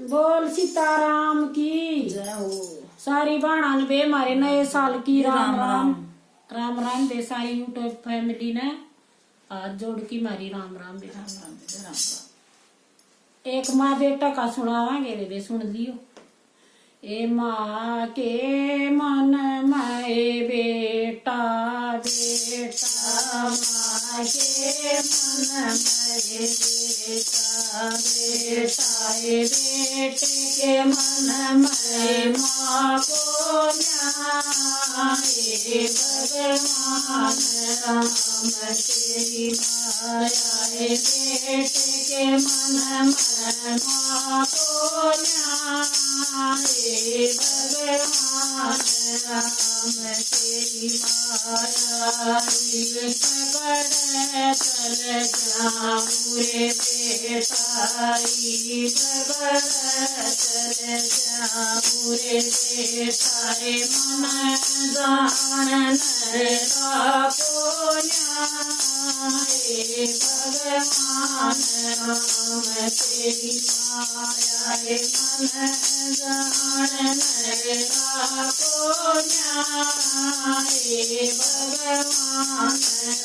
बोल सीताराम की जय हो। सारी बाणान बे हमारे नए साल की राम राम राम राम राम बे सारी यूट्यूब फैमिली ने हाथ जोड़ की मारी राम राम बे राम राम जय राम राम। एक माँ बेटा का सुनावांगे रे बे सुन लियो। ए माँ के मन में बेटा बेटा माँ के मन में बेटा बेटा ए बेटे के मन में माँ को न्याय भगवान राम तेरी माया ए बेटे के मन में माँ को न्याय भगवान राम तेरी माया पकड़ चल जाऊँ रे बेटा पकड़ चल जाऊँ रे बेटा रे मन जान नरका को न्याय भगवान राम तेरी माया रे मन जान नरका को न्याय भगवान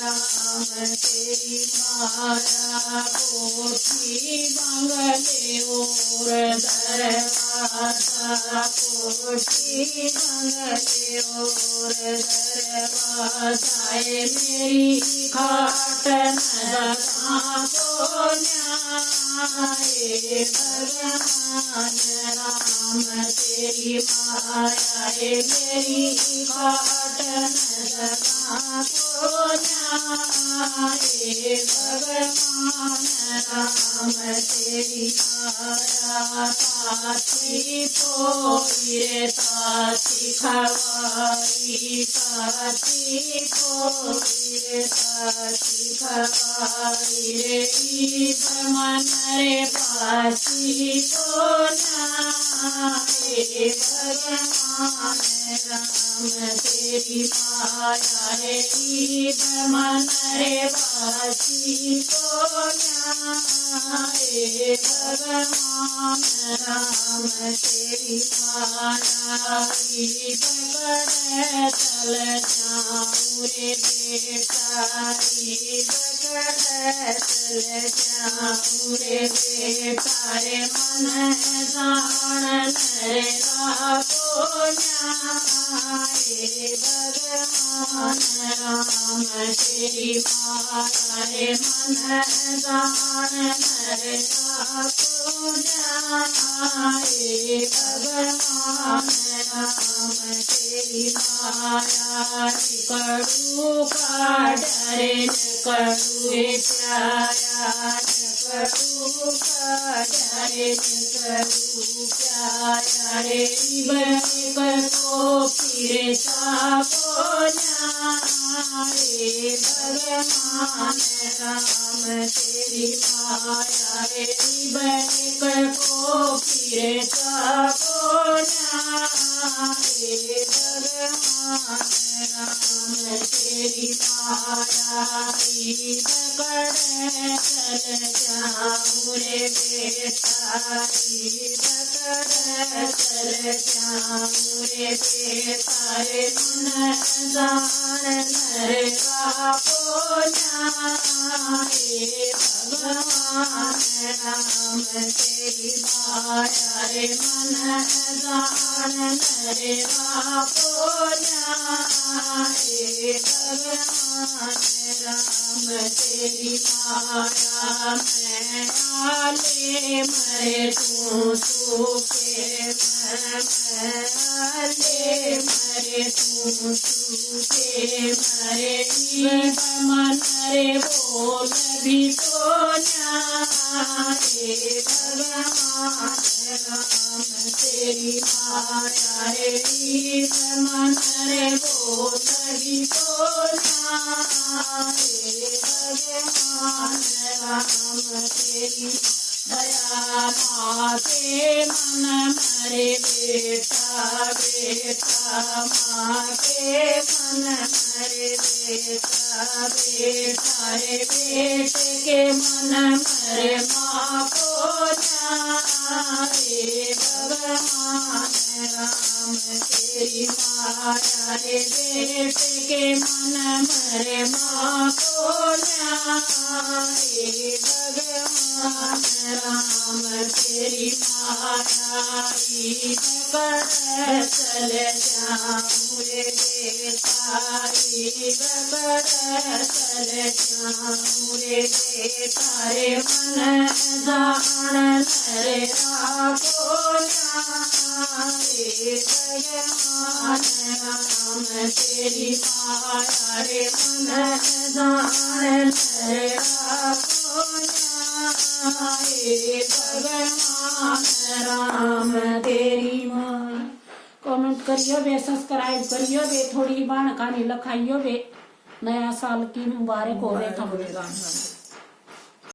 राम तेरी माया कोठी बंगले और दरवाजा कोठी बंगले और दरवाजा मेरी खाट नरका को न्याय भगवान राम तेरी माया मेरी खाट नरका को न्याय भगवान राम तेरी माया ताती पोरे ताती खवाई ताती पोरे ताती खवाई रे मन रे पासी को न्याय भगवान राम तेरी माया रे मन रे पासी को न्याय भगवान राम तेरी माया पकड़ चल जाऊँ रे बेटा पकड़ चल जाऊँ रे बेटा रे मन जान नरका को न्याय भगवान राम तेरी माया रे मन जान नरका को न्याय भगवान राम तेरी माया कड़ू का डरे कड़ू प्याया कड़ू का डरे कड़ू प्याया रे को फिर सापो न्याय भगवान राम तेरी माया रे को फिर सापो न्याय भगवान राम तेरी माया पकड़ चल जाऊँ रे बेटा पकड़ चल जाऊँ रे बेटा रे मन जान नरका को न्याय भगवान राम तेरी माया रे मन जान नरका को न्याय भगवान राम तेरी माया मैं आले मरे तू सूखे आले मरे तू सूखे मरे मन रे बोल भी तो न्याय भगवान राम तेरी माया रे मन रे बोल भी तो न्याय भगवान राम तेरी दया माँ के मन मरे बेटा बेटा माँ के मन मरे बेटा बेटा रे बेटे के मन मरे माँ को रे भगवान राम तेरी माया रे बेटे के मन मरे माँ को रे भगवान राम तेरी माया बकर चले जाऊँ रे बेतारी बकर चले जाऊँ रे बेतारे मन जान रे राखो रे भगवान राम तेरी माया रे मन जान रे राखो रे भगवान राम तेरी माया। कमेंट करियो बे, सब्सक्राइब करियो बे, थोड़ी बाण कहानी लखाइयो बे। नया साल की मुबारक हो रे। राम राम।